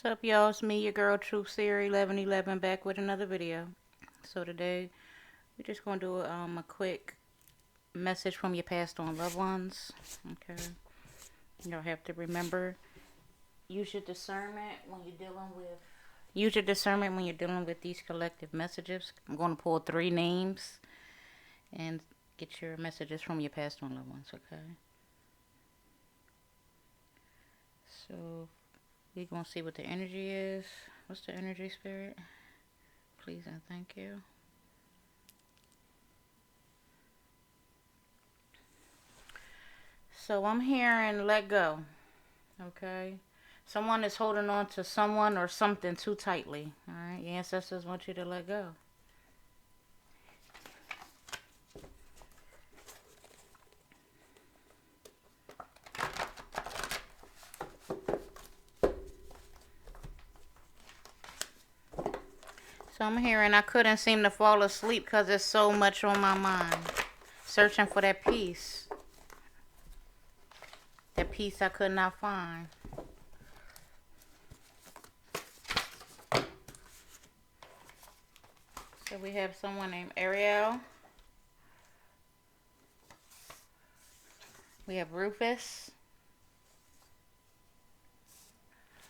What's up, y'all? It's me, your girl, Truth Seer 1111, back with another video. So today, we're just gonna do a quick message from your passed on loved ones. Okay, you'll have to remember, use your discernment when you're dealing with. Use your discernment when you're dealing with these collective messages. I'm gonna pull 3 names and get your messages from your passed on loved ones. Okay. So we're gonna see what the energy is. What's the energy, spirit? Please and thank you. So I'm hearing let go. Okay. Someone is holding on to someone or something too tightly. Alright. Your ancestors want you to let go. So I'm hearing I couldn't seem to fall asleep because there's so much on my mind. Searching for that peace. That peace I could not find. So we have someone named Ariel. We have Rufus.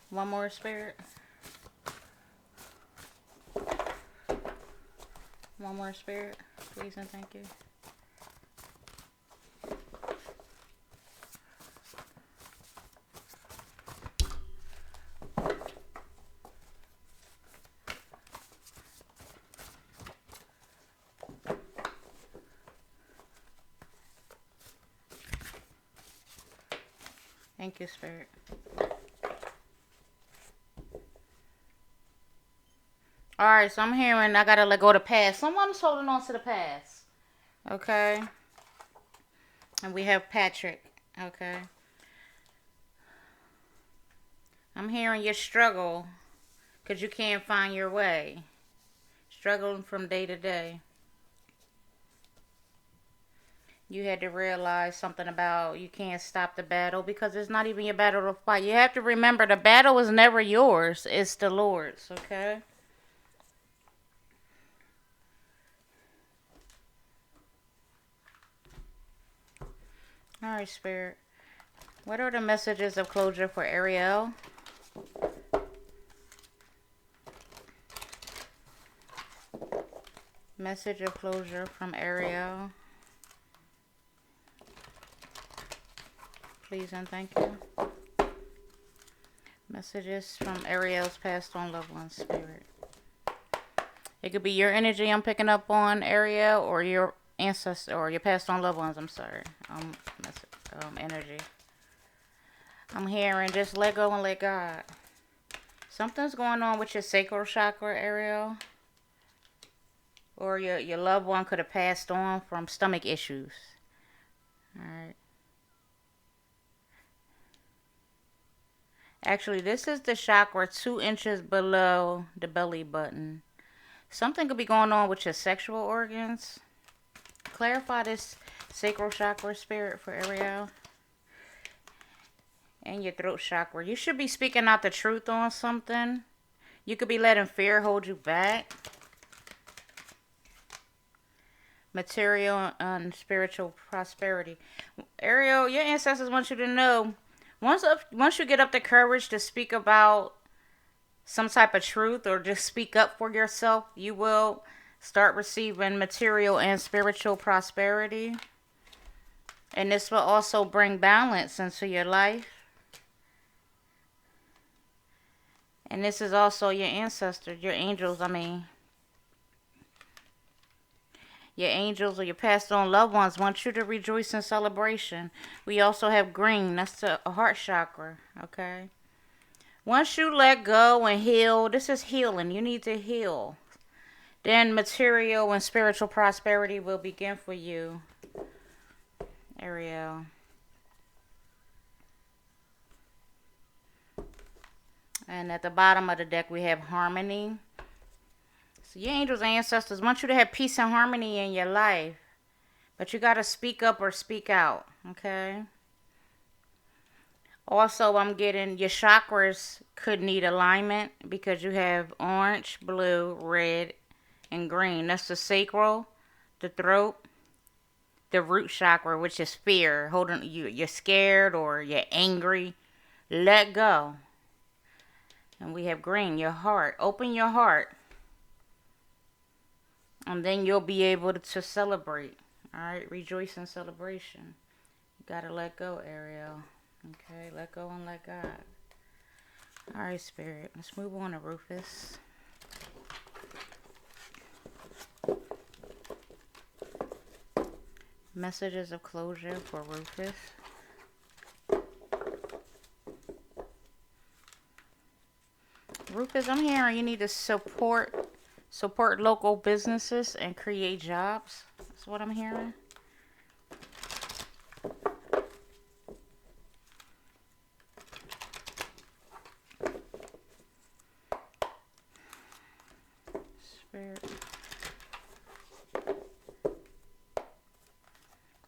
One more, spirit. One more, spirit. Please and thank you. Thank you, spirit. Alright, so I'm hearing I gotta let go of the past. Someone's holding on to the past. Okay. And we have Patrick. Okay. I'm hearing your struggle because you can't find your way. Struggling from day to day. You had to realize something about you can't stop the battle because it's not even your battle to fight. You have to remember the battle is never yours. It's the Lord's. Okay. Alright, spirit. What are the messages of closure for Ariel? Message of closure from Ariel. Please and thank you. Messages from Ariel's passed on loved ones, spirit. It could be your energy I'm picking up on, Ariel, or your ancestor, or your passed on loved ones. I'm sorry. Energy. I'm hearing just let go and let God. Something's going on with your sacral chakra, Ariel. Or your loved one could have passed on from stomach issues. Alright. Actually, this is the chakra 2 inches below the belly button. Something could be going on with your sexual organs. Clarify this sacral chakra, spirit, for Ariel. And your throat chakra. You should be speaking out the truth on something. You could be letting fear hold you back. Material and spiritual prosperity. Ariel, your ancestors want you to know, once you get up the courage to speak about some type of truth or just speak up for yourself, you will start receiving material and spiritual prosperity. And this will also bring balance into your life. And this is also your ancestors, your angels, your angels or your passed on loved ones want you to rejoice in celebration. We also have green. That's the heart chakra. Okay. Once you let go and heal, this is healing. You need to heal. Then material and spiritual prosperity will begin for you, Ariel. And at the bottom of the deck, we have harmony. So your angels and ancestors want you to have peace and harmony in your life. But you got to speak up or speak out, okay? Also, I'm getting your chakras could need alignment because you have orange, blue, red, and green. That's the sacral, the throat, the root chakra, which is fear. Holding you're scared or you're angry. Let go. And we have green, your heart. Open your heart. And then you'll be able to celebrate. Alright, rejoice in celebration. You gotta let go, Ariel. Okay, let go and let God. Alright, Spirit. Let's move on to Rufus. Messages of closure for Rufus. Rufus, I'm hearing you need to support local businesses and create jobs. That's what I'm hearing. Spirit.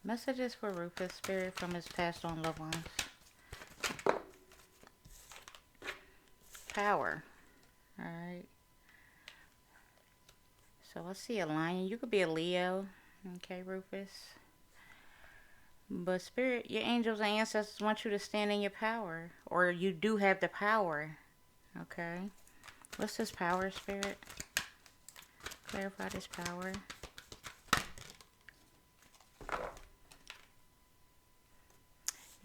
Messages for Rufus, Spirit, from his passed on loved ones. Power. Alright. So let's see a lion. You could be a Leo. Okay, Rufus. But Spirit, your angels and ancestors want you to stand in your power. Or you do have the power. Okay. What's this power, Spirit? Clarify this power.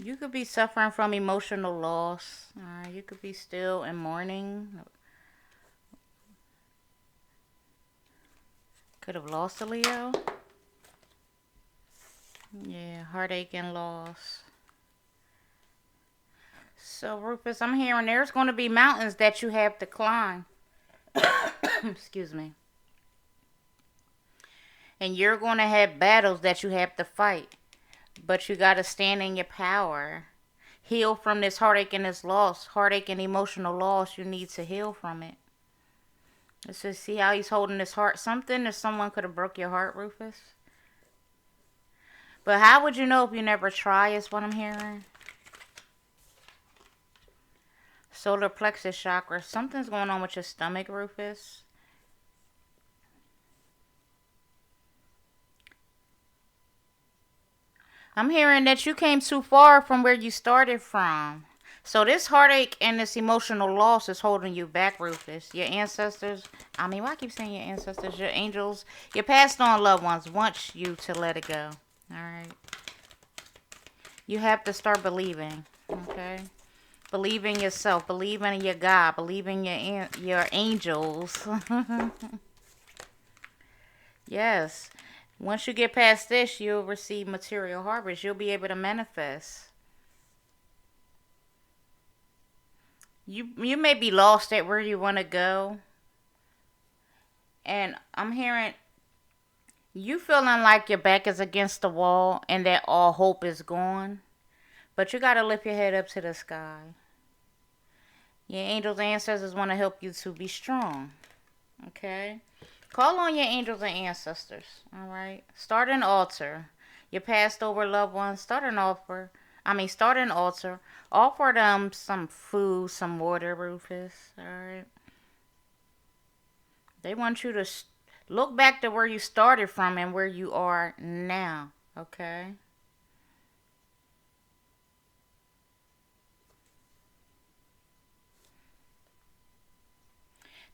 You could be suffering from emotional loss. You could be still in mourning. Could have lost a Leo. Yeah, heartache and loss. So, Rufus, I'm hearing there's going to be mountains that you have to climb. Excuse me. And you're going to have battles that you have to fight. But you got to stand in your power. Heal from this heartache and this loss. Heartache and emotional loss. You need to heal from it. Let's just see how he's holding his heart. Something or someone could have broke your heart, Rufus. But how would you know if you never try is what I'm hearing. Solar plexus chakra. Something's going on with your stomach, Rufus. I'm hearing that you came too far from where you started from. So this heartache and this emotional loss is holding you back, Rufus. Your ancestors, why I keep saying your ancestors, your angels, your passed on loved ones want you to let it go. Alright. You have to start believing. Okay? Believe in yourself. Believe in your God. Believe in your angels. Yes. Once you get past this, you'll receive material harvest. You'll be able to manifest. You may be lost at where you want to go. And I'm hearing you feeling like your back is against the wall and that all hope is gone. But you got to lift your head up to the sky. Your angels and ancestors want to help you to be strong. Okay? Call on your angels and ancestors. Alright? Start an altar. Your passed over loved ones, start an altar. Offer them some food, some water, Rufus. Alright? They want you to look back to where you started from and where you are now. Okay?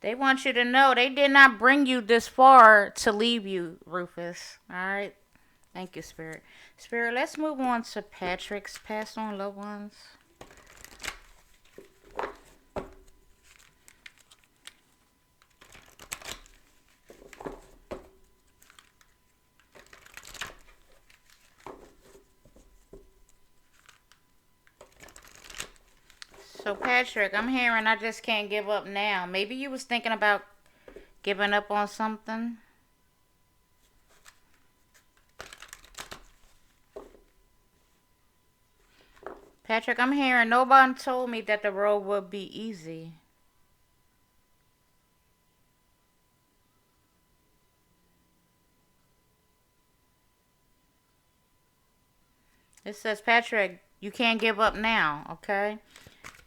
They want you to know they did not bring you this far to leave you, Rufus. Alright? Thank you, Spirit. Spirit, let's move on to Patrick's passed on loved ones. So, Patrick, I'm hearing I just can't give up now. Maybe you was thinking about giving up on something. Patrick, I'm hearing nobody told me that the road would be easy. It says, Patrick, You can't give up now, okay?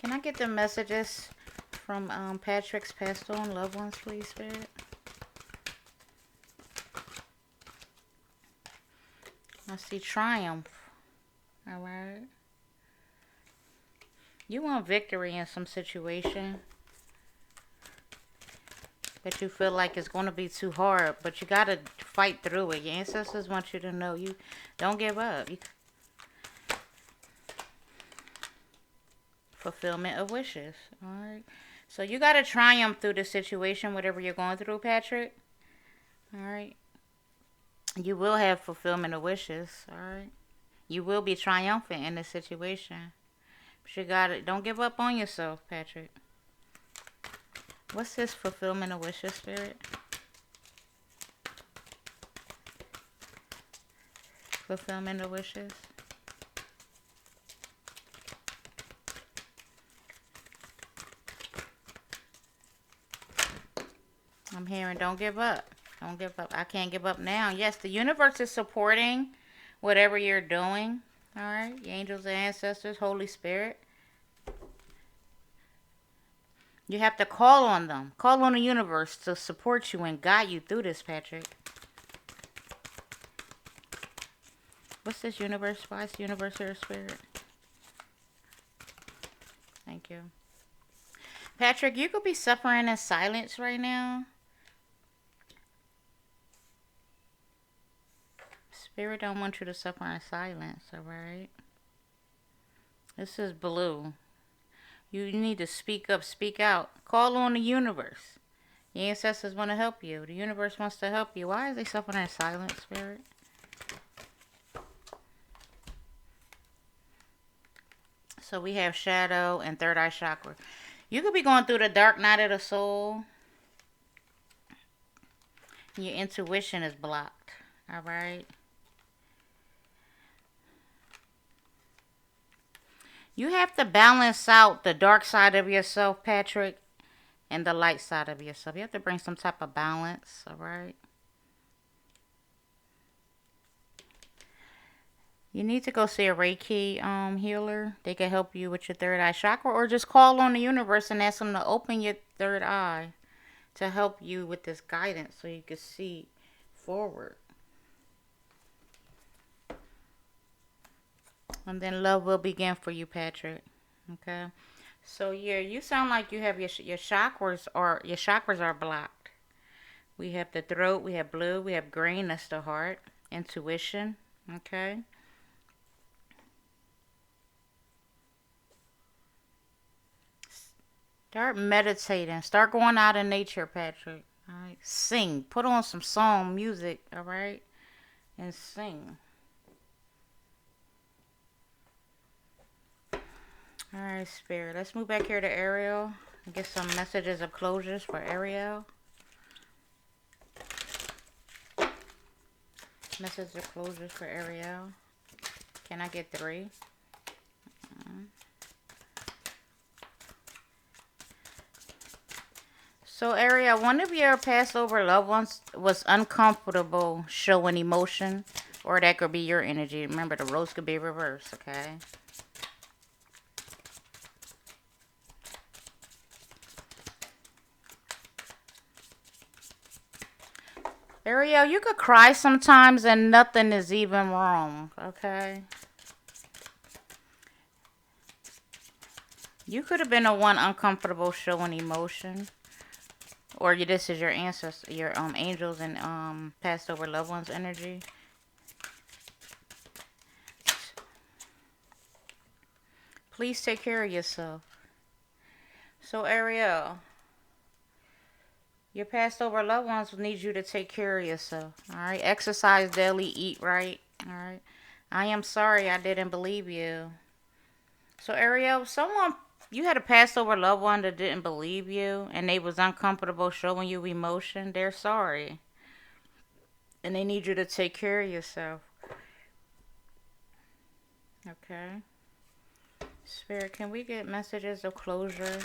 Can I get the messages from Patrick's passed on loved ones, please, Spirit? I see triumph. All right. You want victory in some situation, but you feel like it's going to be too hard, but you got to fight through it. Your ancestors want you to know you don't give up. Fulfillment of wishes. All right. So you got to triumph through the situation, whatever you're going through, Patrick. All right. You will have fulfillment of wishes. All right. You will be triumphant in this situation. But you got to, don't give up on yourself, Patrick. What's this fulfillment of wishes, Spirit? Fulfillment of wishes. I'm hearing don't give up. Don't give up. I can't give up now. Yes, the universe is supporting whatever you're doing. All right. Your angels and ancestors, Holy Spirit. You have to call on them. Call on the universe to support you and guide you through this, Patrick. What's this universe? Why is the universe here, Spirit? Thank you. Patrick, you could be suffering in silence right now. Spirit don't want you to suffer in silence, alright? This is blue. You need to speak up, speak out. Call on the universe. The ancestors want to help you. The universe wants to help you. Why is they suffering in silence, Spirit? So we have shadow and third eye chakra. You could be going through the dark night of the soul. Your intuition is blocked. Alright? You have to balance out the dark side of yourself, Patrick, and the light side of yourself. You have to bring some type of balance, all right? You need to go see a Reiki healer. They can help you with your third eye chakra, or just call on the universe and ask them to open your third eye to help you with this guidance so you can see forward. And then love will begin for you, Patrick. Okay. So yeah, you sound like you have your chakras are blocked. We have the throat, we have blue, we have green, that's the heart, intuition, okay? Start meditating. Start going out in nature, Patrick. All right. Sing. Put on some song music, all right? And sing. All right, Spirit. Let's move back here to Ariel and get some messages of closures for Ariel. Message of closures for Ariel. Can I get 3? So, Ariel, one of your past over loved ones was uncomfortable showing emotion, or that could be your energy. Remember, the roles could be reversed, okay? Ariel, you could cry sometimes and nothing is even wrong, okay? You could have been the one uncomfortable showing emotion. Or this is your ancestors, your angels and passed over loved ones energy. Please take care of yourself. So Ariel, your passed over loved ones need you to take care of yourself. Alright. Exercise daily, eat right. Alright. I am sorry I didn't believe you. So Ariel, you had a passed over loved one that didn't believe you and they was uncomfortable showing you emotion. They're sorry. And they need you to take care of yourself. Okay. Spirit, can we get messages of closure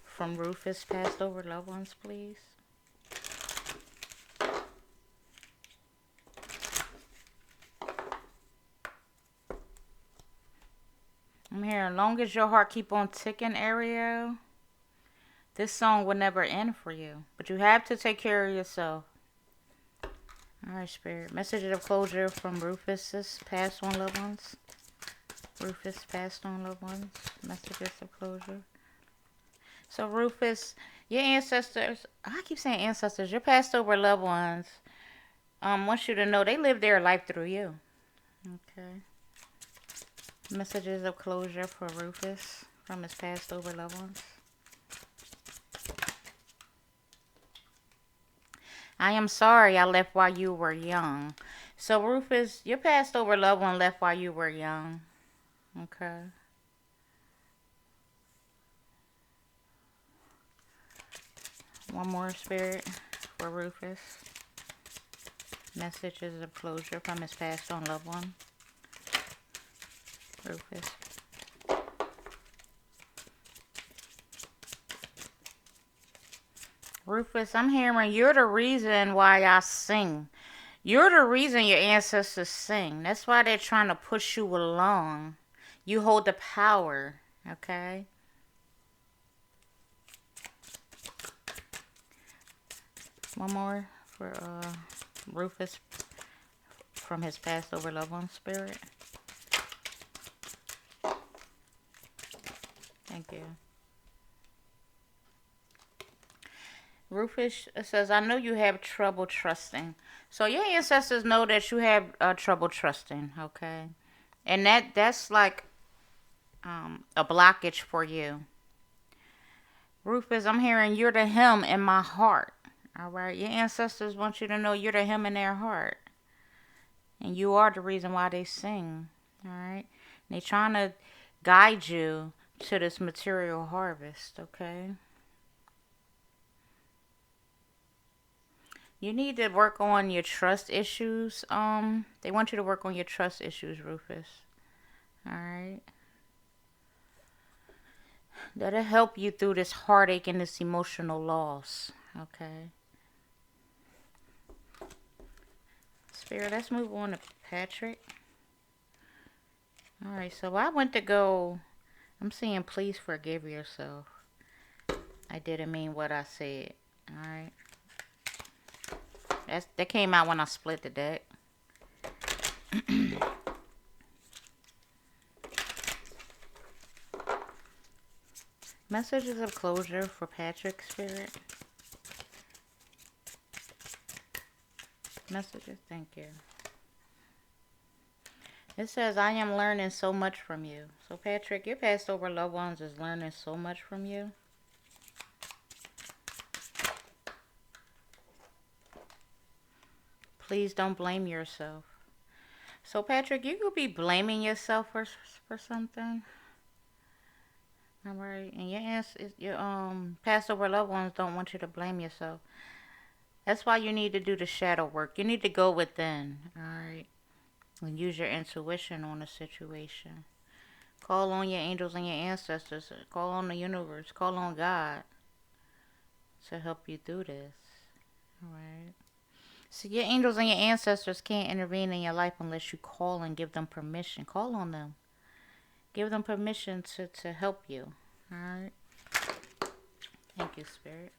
from Rufus passed over loved ones, please? I'm hearing, long as your heart keep on ticking, Ariel, this song will never end for you. But you have to take care of yourself. Alright, Spirit. Messages of closure from Rufus's passed on loved ones. Rufus passed on loved ones. Messages of closure. So Rufus, your ancestors, I keep saying ancestors, your passed over loved ones, want you to know they live their life through you. Okay. Messages of closure for Rufus from his passed over loved ones. I am sorry I left while you were young. So Rufus, your passed over loved one left while you were young. Okay. One more, Spirit, for Rufus. Messages of closure from his passed on loved one. Rufus. Rufus, I'm hearing you're the reason why I sing. You're the reason your ancestors sing. That's why they're trying to push you along. You hold the power, okay? One more for Rufus from his passed over loved one, Spirit. Thank you. Rufus says, I know you have trouble trusting. So your ancestors know that you have trouble trusting, okay? And that's like a blockage for you. Rufus, I'm hearing you're the him in my heart. All right? Your ancestors want you to know you're the him in their heart. And you are the reason why they sing. All right? And they're trying to guide you to this material harvest, okay? You need to work on your trust issues. They want you to work on your trust issues, Rufus. Alright. That'll help you through this heartache and this emotional loss. Okay. Spirit, let's move on to Patrick. Alright, so I went to go. I'm saying please forgive yourself. I didn't mean what I said. Alright. That came out when I split the deck. Messages of closure for Patrick, Spirit. Messages, thank you. It says, I am learning so much from you. So Patrick, your passed over loved ones is learning so much from you. Please don't blame yourself. So Patrick, you could be blaming yourself for something. Alright, and your passed over loved ones don't want you to blame yourself. That's why you need to do the shadow work. You need to go within, alright? And use your intuition on the situation. Call on your angels and your ancestors. Call on the universe. Call on God to help you through this. Alright. So your angels and your ancestors can't intervene in your life unless you call and give them permission. Call on them. Give them permission to help you. Alright. Thank you, Spirit.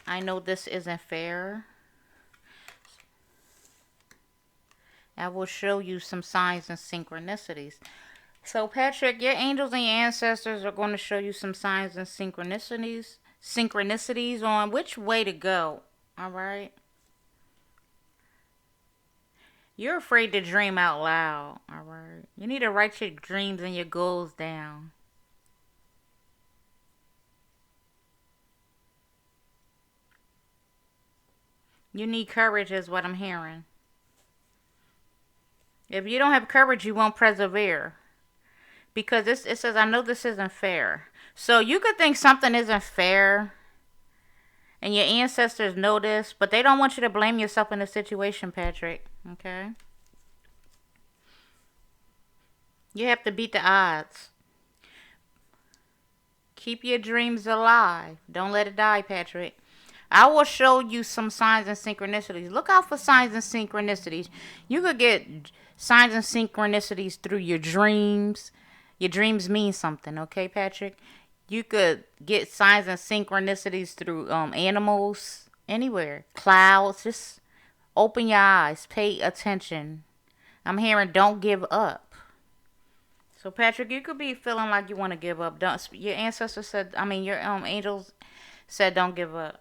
I know this isn't fair. I will show you some signs and synchronicities. So Patrick, your angels and your ancestors are going to show you some signs and synchronicities on which way to go. Alright? You're afraid to dream out loud. Alright? You need to write your dreams and your goals down. You need courage is what I'm hearing. If you don't have courage, you won't persevere. Because it says, I know this isn't fair. So you could think something isn't fair. And your ancestors know this. But they don't want you to blame yourself in the situation, Patrick. Okay? You have to beat the odds. Keep your dreams alive. Don't let it die, Patrick. I will show you some signs and synchronicities. Look out for signs and synchronicities. You could get signs and synchronicities through your dreams. Your dreams mean something, okay, Patrick? You could get signs and synchronicities through animals, anywhere, clouds. Just open your eyes, pay attention. I'm hearing don't give up. So Patrick, you could be feeling like you want to give up. Don't. Your ancestors said. I mean, your angels said don't give up.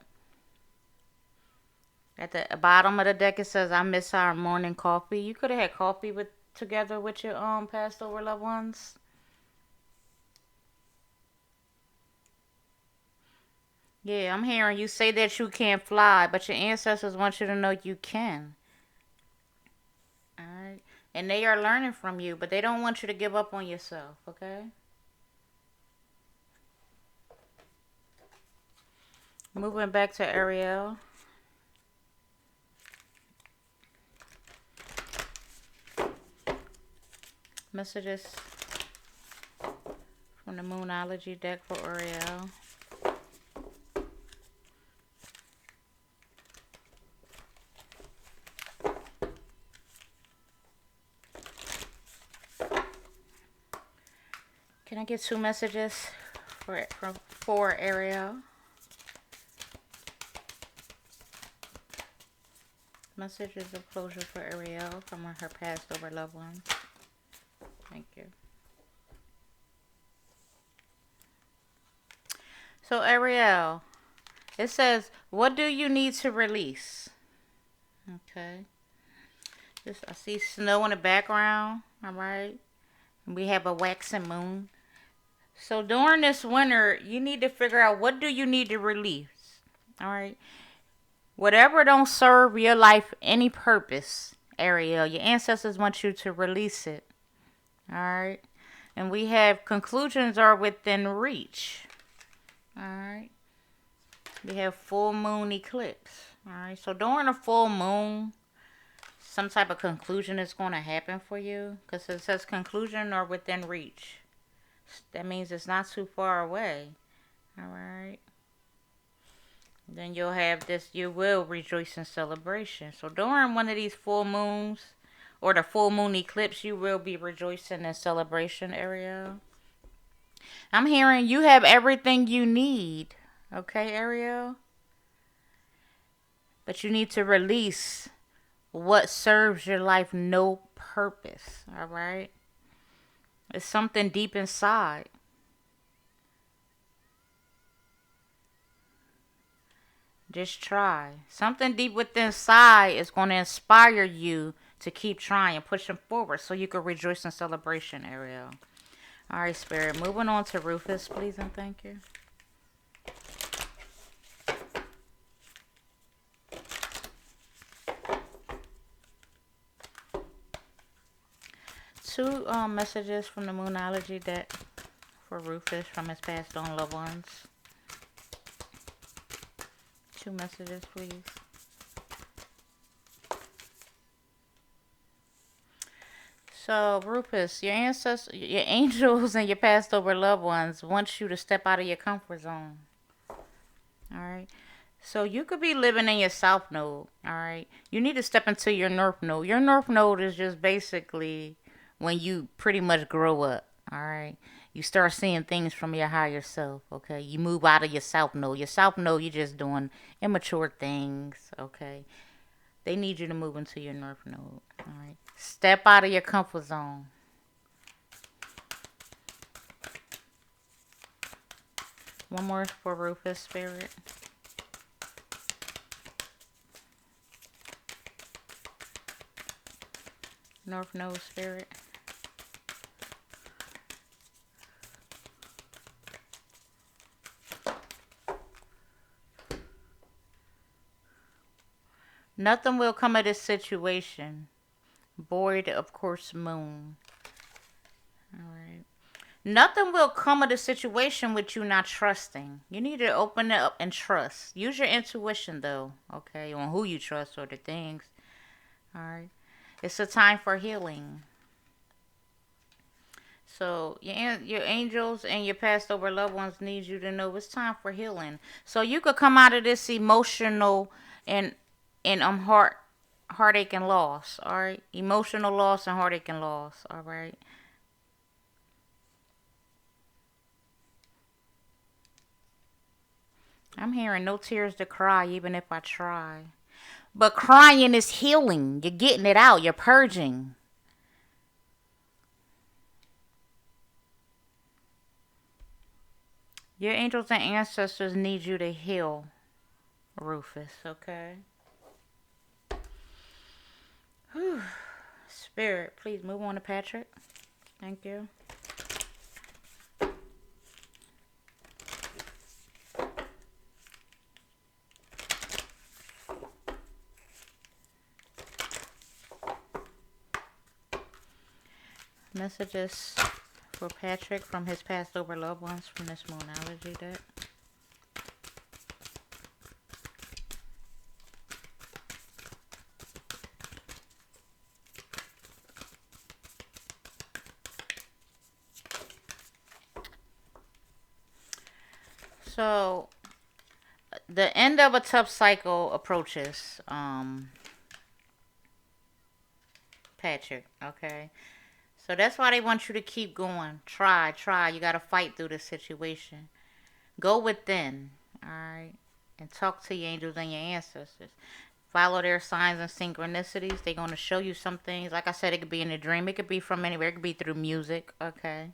At the bottom of the deck, it says, "I miss our morning coffee." You could have had coffee with together with your passed over loved ones. Yeah, I'm hearing you say that you can't fly, but your ancestors want you to know you can. All right, and they are learning from you, but they don't want you to give up on yourself. Okay. Moving back to Ariel. Messages from the Moonology deck for Ariel. Can I get 2 messages for Ariel? Messages of closure for Ariel from her passed over loved ones. Thank you. So Ariel, it says, what do you need to release? Okay. I see snow in the background. All right. And we have a waxing moon. So during this winter, you need to figure out what do you need to release. All right. Whatever don't serve your life any purpose, Ariel, your ancestors want you to release it. All right. And we have conclusions are within reach. All right. We have full moon eclipse. All right. So during a full moon, some type of conclusion is going to happen for you. Because it says conclusion or within reach. That means it's not too far away. All right. Then you'll have this, you will rejoice in celebration. So during one of these full moons or the full moon eclipse, you will be rejoicing in celebration, Ariel. I'm hearing you have everything you need. Okay, Ariel? But you need to release what serves your life no purpose. All right? It's something deep inside. Just try. Something deep within inside is going to inspire you to keep trying, pushing forward so you can rejoice in celebration, Ariel. All right, Spirit. Moving on to Rufus, please and thank you. Two messages from the Moonology deck for Rufus from his passed on loved ones. 2 messages, please. So, Rufus, your ancestors, your angels, and your passed over loved ones want you to step out of your comfort zone. All right. So you could be living in your south node. All right. You need to step into your north node. Your north node is just basically when you pretty much grow up. All right. You start seeing things from your higher self, okay? You move out of your south node. Your south node, you're just doing immature things, okay? They need you to move into your north node, all right? Step out of your comfort zone. One more for Rufus, Spirit. North node, Spirit. Nothing will come of this situation void of course moon. All right. Nothing will come of the situation with you not trusting. You need to open it up and trust. Use your intuition though, okay, on who you trust or the things. All right. It's a time for healing. So your angels and your passed over loved ones need you to know it's time for healing. So you could come out of this emotional and heartache and loss. All right. Emotional loss and heartache and loss. All right. I'm hearing no tears to cry even if I try. But crying is healing. You're getting it out. You're purging. Your angels and ancestors need you to heal, Rufus, okay? Whew. Spirit, please move on to Patrick. Thank you. Messages for Patrick from his past over loved ones from this Moonology deck. So, the end of a tough cycle approaches, Patrick, okay? So that's why they want you to keep going. Try. You got to fight through this situation. Go within, all right? And talk to your angels and your ancestors. Follow their signs and synchronicities. They're going to show you some things. Like I said, it could be in a dream. It could be from anywhere. It could be through music, okay?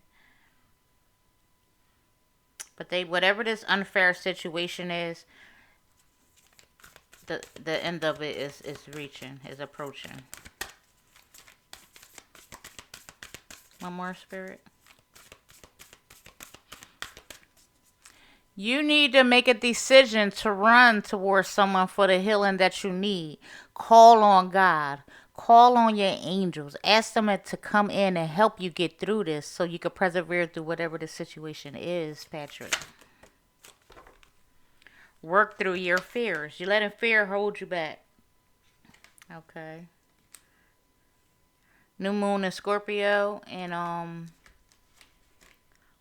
But whatever this unfair situation is, the end of it is approaching. One more, Spirit. You need to make a decision to run towards someone for the healing that you need. Call on God. Call on your angels. Ask them to come in and help you get through this so you can persevere through whatever the situation is, Patrick. Work through your fears. You're letting fear hold you back. Okay. New moon in Scorpio and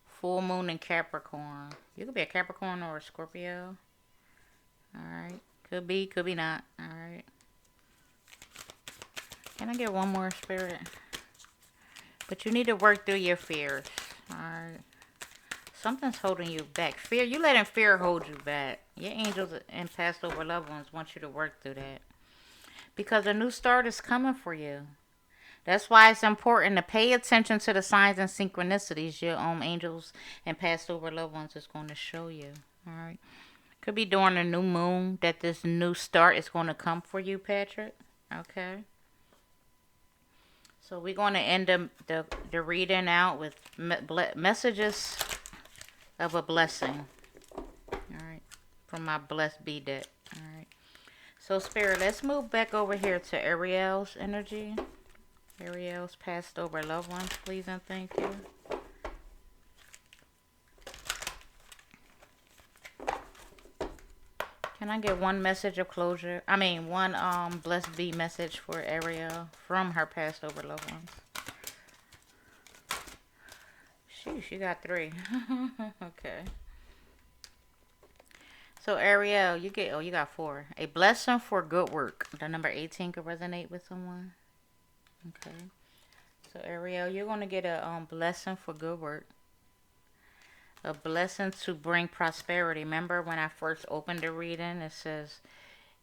full moon in Capricorn. You could be a Capricorn or a Scorpio. Alright. Could be, could be not. Alright. Can I get one more, Spirit? But you need to work through your fears. Alright. Something's holding you back. Fear. You letting fear hold you back. Your angels and past over loved ones want you to work through that. Because a new start is coming for you. That's why it's important to pay attention to the signs and synchronicities your own angels and past over loved ones is going to show you. All right. Could be during the new moon that this new start is going to come for you, Patrick. Okay. So we're going to end the reading out with messages of a blessing. All right. From my blessed B deck. All right. So Spirit, let's move back over here to Ariel's energy. Ariel's passed over loved ones, please and thank you. Can I get one message of closure? I mean, one blessed be message for Ariel from her passed over loved ones. Sheesh, you got 3. Okay. So Ariel, you got 4. A blessing for good work. The number 18 could resonate with someone. Okay. So Ariel, you're going to get a blessing for good work. A blessing to bring prosperity. Remember when I first opened the reading, it says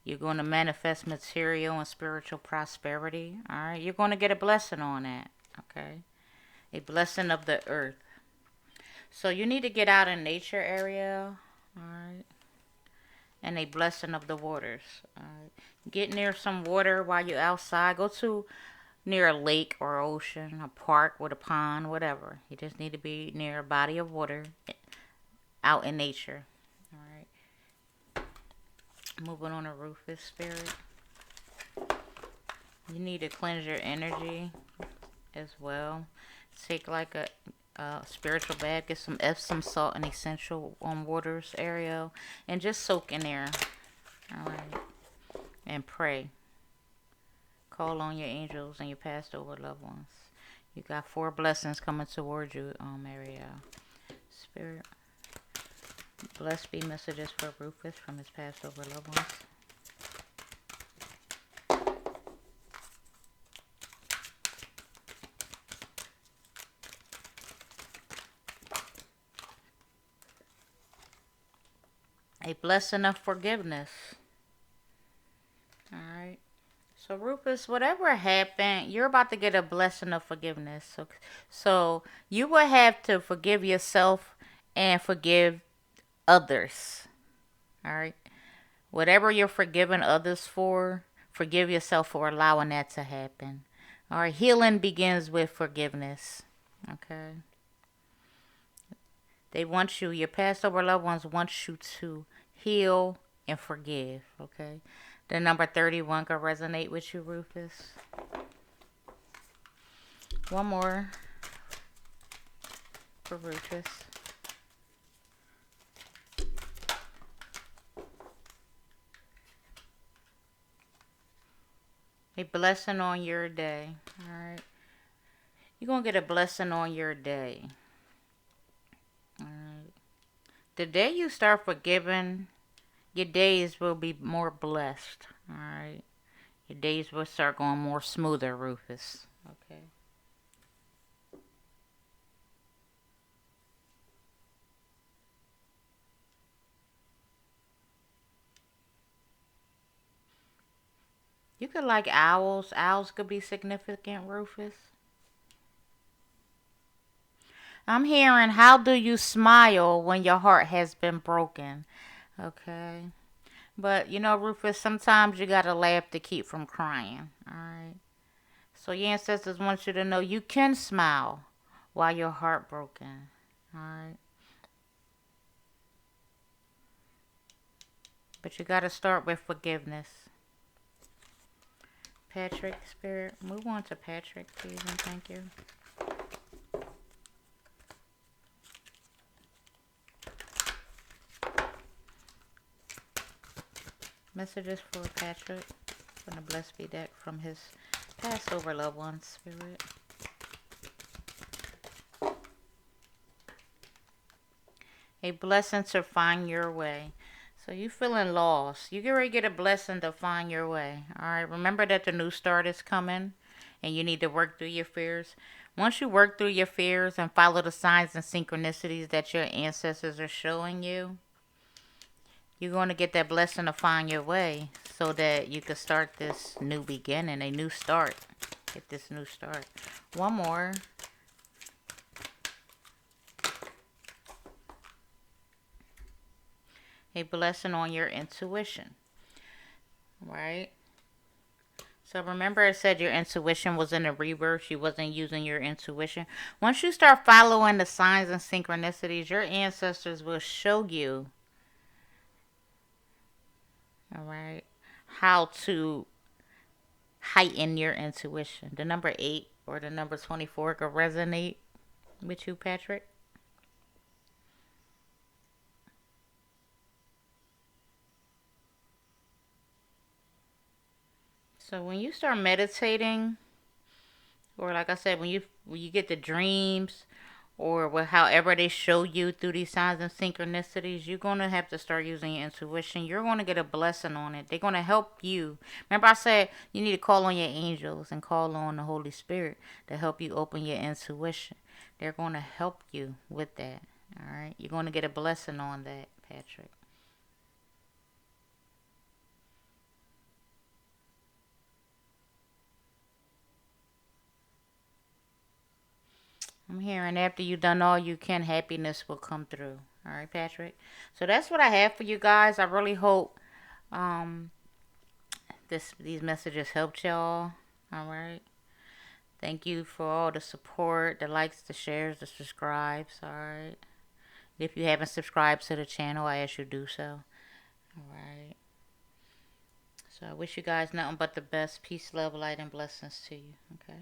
you're going to manifest material and spiritual prosperity. All right. You're going to get a blessing on that. Okay. A blessing of the earth. So you need to get out in nature, Ariel. All right. And a blessing of the waters. All right. Get near some water while you're outside. Go to near a lake or ocean, a park with a pond, whatever. You just need to be near a body of water out in nature. All right. Moving on to Rufus, Spirit. You need to cleanse your energy as well. Take like a spiritual bath. Get some Epsom salt and essential waters, Ariel. And just soak in there. All right. And pray. Call on your angels and your past over loved ones. You got 4 blessings coming towards you, Ariel. Spirit, blessed be messages for Rufus from his past over loved ones. A blessing of forgiveness. All right. So Rufus, whatever happened, you're about to get a blessing of forgiveness. So you will have to forgive yourself and forgive others. All right. Whatever you're forgiving others for, forgive yourself for allowing that to happen. All right. Healing begins with forgiveness. Okay. They want you, your past over loved ones want you to heal and forgive. Okay. The number 31 could resonate with you, Rufus. One more for Rufus. A blessing on your day. Alright. You're going to get a blessing on your day. Alright. The day you start forgiving, your days will be more blessed. Alright. Your days will start going more smoother, Rufus. Okay. You could like owls. Owls could be significant, Rufus. I'm hearing, how do you smile when your heart has been broken? Okay. But, you know, Rufus, sometimes you gotta laugh to keep from crying. Alright. So your ancestors want you to know you can smile while you're heartbroken. Alright. But you gotta start with forgiveness. Patrick, Spirit, move on to Patrick, please, and thank you. Messages for Patrick from the Blessed Be deck from his passed over loved one, Spirit. A blessing to find your way. So you feeling lost. You get ready to get a blessing to find your way. Alright, remember that the new start is coming and you need to work through your fears. Once you work through your fears and follow the signs and synchronicities that your ancestors are showing you, you're going to get that blessing to find your way so that you can start this new beginning, a new start. Get this new start. One more. A blessing on your intuition. Right? So remember I said your intuition was in a rebirth. You wasn't using your intuition. Once you start following the signs and synchronicities, your ancestors will show you, alright, how to heighten your intuition. The number 8 or the number 24 could resonate with you, Patrick. So when you start meditating, or like I said, when you get the dreams, or however they show you through these signs and synchronicities, you're going to have to start using your intuition. You're going to get a blessing on it. They're going to help you. Remember I said you need to call on your angels and call on the Holy Spirit to help you open your intuition. They're going to help you with that. All right. You're going to get a blessing on that, Patrick. I'm hearing after you've done all you can, happiness will come through. All right, Patrick. So that's what I have for you guys. I really hope um these messages helped y'all. All right. Thank you for all the support, the likes, the shares, the subscribes. All right. If you haven't subscribed to the channel, I ask you to do so. All right. So I wish you guys nothing but the best. Peace, love, light, and blessings to you. Okay.